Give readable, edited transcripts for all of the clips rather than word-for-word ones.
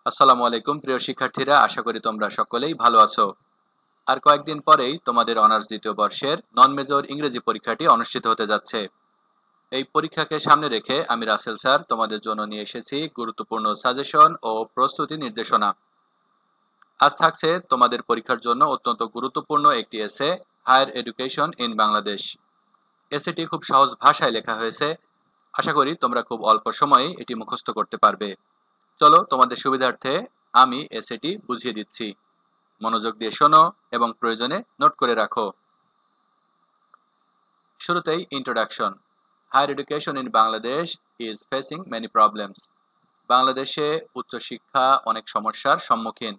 আসসালামু আলাইকুম প্রিয় শিক্ষার্থীরা, আশা করি তোমরা সকলেই ভালো আছো। আর কয়েকদিন পরেই তোমাদের অনার্স দ্বিতীয় বর্ষের নন মেজর ইংরেজি পরীক্ষাটি অনুষ্ঠিত হতে যাচ্ছে। এই পরীক্ষাকে সামনে রেখে আমি রাসেল স্যার তোমাদের জন্য নিয়ে এসেছি গুরুত্বপূর্ণ সাজেশন ও প্রস্তুতি নির্দেশনা। আজ থাকছে তোমাদের পরীক্ষার জন্য অত্যন্ত গুরুত্বপূর্ণ একটি এসে, হায়ার এডুকেশন ইন বাংলাদেশ। এসেটি খুব সহজ ভাষায় লেখা হয়েছে। আশা করি তোমরা খুব অল্প সময়েই এটি মুখস্থ করতে পারবে। চলো, তোমাদের সুবিধার্থে আমি এসেটি বুঝিয়ে দিচ্ছি। মনোযোগ দিয়ে শোনো এবং প্রয়োজনে নোট করে রাখো। শুরুতেই introduction. Higher education in Bangladesh is facing many problems. বাংলাদেশে উচ্চশিক্ষা অনেক সমস্যার সম্মুখীন।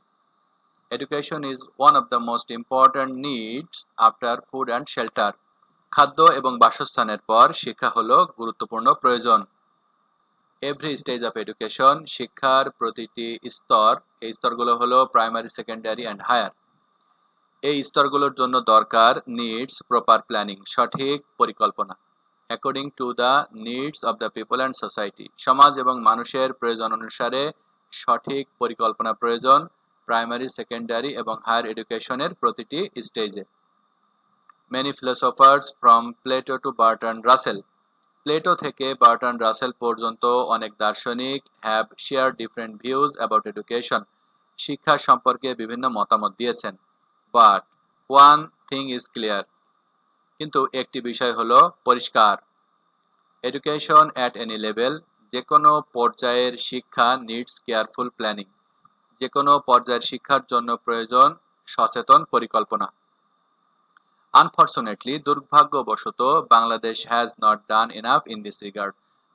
Education is one of the most important needs after food and shelter. খাদ্য এবং বাসস্থানের পর শিক্ষা হলো গুরুত্বপূর্ণ প্রয়োজন। এভরি স্টেজ অফ এডুকেশন, শিক্ষার প্রতিটি স্তর, এই স্তরগুলো হলো প্রাইমারি, সেকেন্ডারি অ্যান্ড হায়ার। এই স্তরগুলোর জন্য দরকার নিডস প্রপার প্ল্যানিং, সঠিক পরিকল্পনা। According to the needs of the people and society, সমাজ এবং মানুষের প্রয়োজন অনুসারে সঠিক পরিকল্পনা প্রয়োজন প্রাইমারি, সেকেন্ডারি এবং হায়ার এডুকেশনের প্রতিটি স্টেজে। Many philosophers from Plato to Bertrand Russell, Plato থেকে বার্ট্রান্ড রাসেল পর্যন্ত অনেক দার্শনিক have share different views about education, শিক্ষা সম্পর্কে বিভিন্ন মতামত দিয়েছেন। But one thing is clear, কিন্তু একটি বিষয় হলো পরিষ্কার। এডুকেশন অ্যাট এনি লেভেল, যে কোনো পর্যায়ের শিক্ষা নিডস কেয়ারফুল প্ল্যানিং, যে কোনো পর্যায়ের শিক্ষার জন্য প্রয়োজন সচেতন পরিকল্পনা। আনফর্চুনেটলি, দুর্ভাগ্যবশত Bangladesh has not done enough in this regard,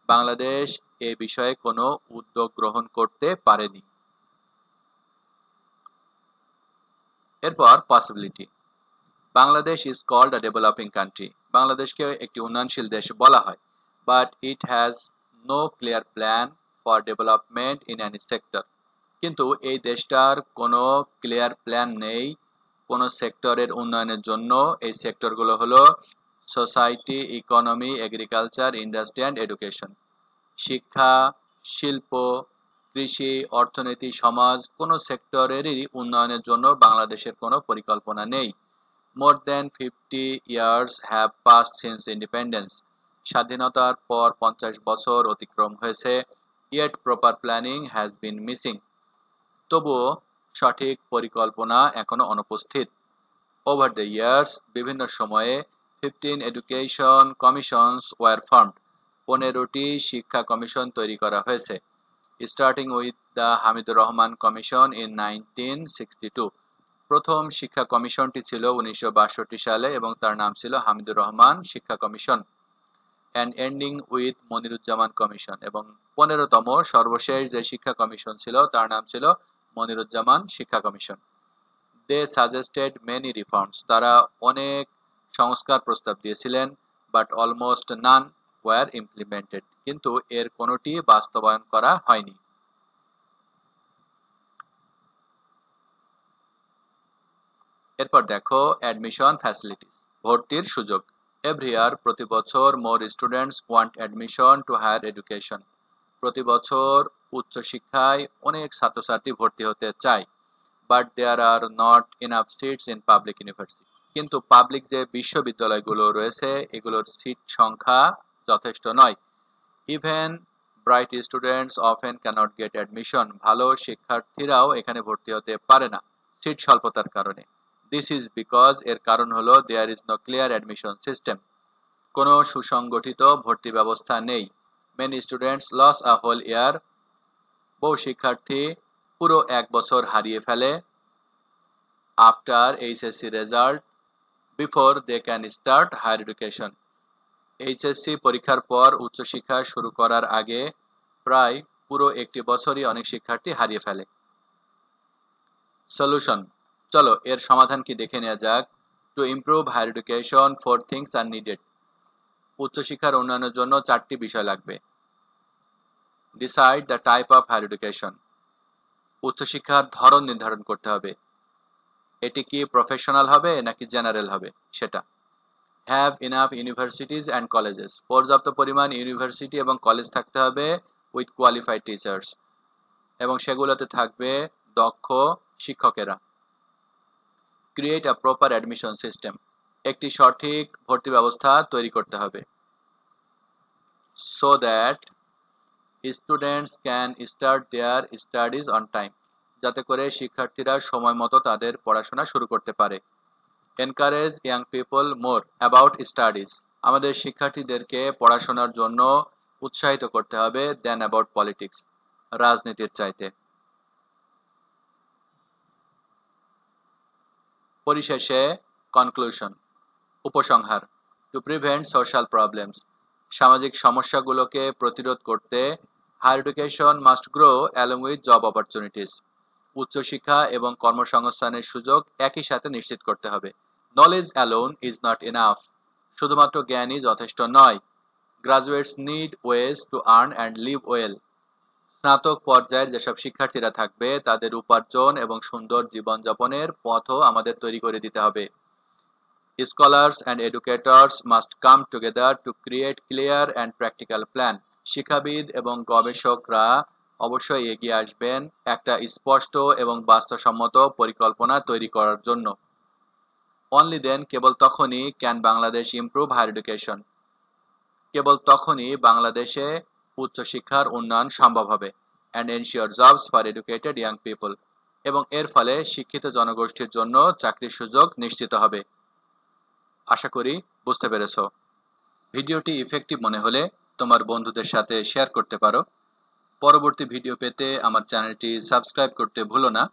Bangladesh এ বিষয়ে কোনো উদ্যোগ গ্রহণ করতে পারেনি। এরপর possibility. Bangladesh is called a developing country, বাংলাদেশকে একটি উন্নয়নশীল দেশ বলা হয়। But it has no clear plan for development in any sector, কিন্তু এই দেশটার কোনো ক্লিয়ার প্ল্যান নেই কোনো সেক্টরের উন্নয়নের জন্য। এই সেক্টরগুলো হলো society, economy, agriculture, industry and education. শিক্ষা, শিল্প, কৃষি, অর্থনীতি, সমাজ, কোনো সেক্টরেরই উন্নয়নের জন্য বাংলাদেশের কোনো পরিকল্পনা নেই। মোর দেন 50 years have passed since independence, স্বাধীনতার পর 50 বছর অতিক্রম হয়েছে। Yet proper planning has been missing, তবুও সঠিক পরিকল্পনা এখনো অনুপস্থিত। ওভার দ্য ইয়ার্স, বিভিন্ন সময়ে 15 এডুকেশন কমিশনস ওয়ার ফর্মড, 15টি শিক্ষা কমিশন তৈরি করা হয়েছে। Starting with the Hamidur Rahman commission in 1962, প্রথম শিক্ষা কমিশনটি ছিল 1962 সালে এবং তার নাম ছিল হামিদুর রহমান শিক্ষা commission. And ending with Moniruzzaman commission, এবং 15তম সর্বশেষ যে শিক্ষা কমিশন ছিল তার নাম ছিল মনিরুজ্জামান শিক্ষা কমিশন। দে সাজেস্টেড মেনি রিফর্মস, তারা অনেক সংস্কার প্রস্তাব দিয়েছিলেন। But almost none were implemented, কিন্তু এর কোনোটি বাস্তবায়ন করা হয়নি। এরপর দেখো অ্যাডমিশন ফ্যাসিলিটিস, ভর্তির সুযোগ। এভরি ইয়ার, প্রতি বছর, more students want admission to higher education, প্রতি বছর উচ্চশিক্ষায় অনেক ছাত্রছাত্রী ভর্তি হতে চায়। But there are not enough seats in public university, কিন্তু পাবলিক যে বিশ্ববিদ্যালয়গুলো রয়েছে এগুলোর সিট সংখ্যা যথেষ্ট নয়। Even bright students often can't get admission, ভালো শিক্ষার্থীরাও এখানে ভর্তি হতে পারে না সিট স্বল্পতার কারণে। দিস ইজ বিকজ, এর কারণ হলো there is no clear admission system, কোনো সুসংগঠিত ভর্তি ব্যবস্থা নেই। Many students lose a whole year, বহু শিক্ষার্থী পুরো এক বছর হারিয়ে ফেলে। After HSC result before they can start higher education, HSC পরীক্ষার পর উচ্চশিক্ষা শুরু করার আগে প্রায় পুরো একটি বছরই অনেক শিক্ষার্থী হারিয়ে ফেলে। সলিউশন, চলো এর সমাধান কি দেখে নেওয়া যাক। To improve higher education 4 things are needed, উচ্চশিক্ষার উন্নয়নের জন্য 4টি বিষয় লাগবে। Decide the type of higher education, উচ্চশিক্ষার ধরন নির্ধারণ করতে হবে, এটি কি প্রফেশনাল হবে নাকি জেনারেল হবে সেটা। Have enough universities and colleges, পর্যাপ্ত পরিমাণ ইউনিভার্সিটি এবং কলেজ থাকতে হবে উইথ কোয়ালিফাইড টিচার্স। এবং সেগুলোতে থাকবে দক্ষ শিক্ষকেরা। Create a proper admission system, একটি সঠিক ভর্তি ব্যবস্থা তৈরি করতে হবে। So that students can start there studies on time, যাতে করে শিক্ষার্থীরা সময় মতো তাদের পড়াশোনা শুরু করতে পারে। Encourage young people more about studies, আমাদের শিক্ষার্থীদেরকে পড়াশোনার জন্য উৎসাহিত করতে হবে দেন অ্যাবাউট পলিটিক্স, রাজনীতির চাইতে। পরিশেষে কনক্লুশন, উপসংহার। টু প্রিভেন্ট সোশ্যাল প্রবলেমস, সামাজিক সমস্যাগুলোকে প্রতিরোধ করতে higher education must grow along with job opportunities, উচ্চশিক্ষা এবং কর্মসংস্থানের সুযোগ একই সাথে নিশ্চিত করতে হবে। Knowledge alone is not enough, শুধুমাত্র জ্ঞানই যথেষ্ট নয়। Graduates need ways to earn and live well, স্নাতক পর্যায়ের যেসব শিক্ষার্থীরা থাকবে তাদের উপার্জন এবং সুন্দর জীবনযাপনের পথও আমাদের তৈরি করে দিতে হবে। Scholars and educators must come together to create clear and practical plan, শিক্ষাবিদ এবং গবেষকরা অবশ্যই এগিয়ে আসবেন একটা স্পষ্ট এবং বাস্তবসম্মত পরিকল্পনা তৈরি করার জন্য। অনলি দেন, কেবল তখনই can Bangladesh improve higher education, কেবল তখনই বাংলাদেশে উচ্চশিক্ষার উন্নয়ন সম্ভব হবে। And ensure jobs for educated young people, এবং এর ফলে শিক্ষিত জনগোষ্ঠীর জন্য চাকরির সুযোগ নিশ্চিত হবে। আশা করি বুঝতে পেরেছ। ভিডিওটি ইফেক্টিভ মনে হলে তোমার বন্ধুদের সাথে শেয়ার করতে পারো। পরবর্তী ভিডিও পেতে আমার চ্যানেলটি সাবস্ক্রাইব করতে ভুলো না।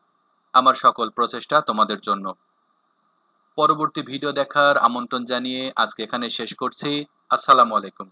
আমার সকল প্রচেষ্টা তোমাদের জন্য। পরবর্তী ভিডিও দেখার আমন্ত্রণ জানিয়ে আজকে এখানে শেষ করছি। আসসালামু আলাইকুম।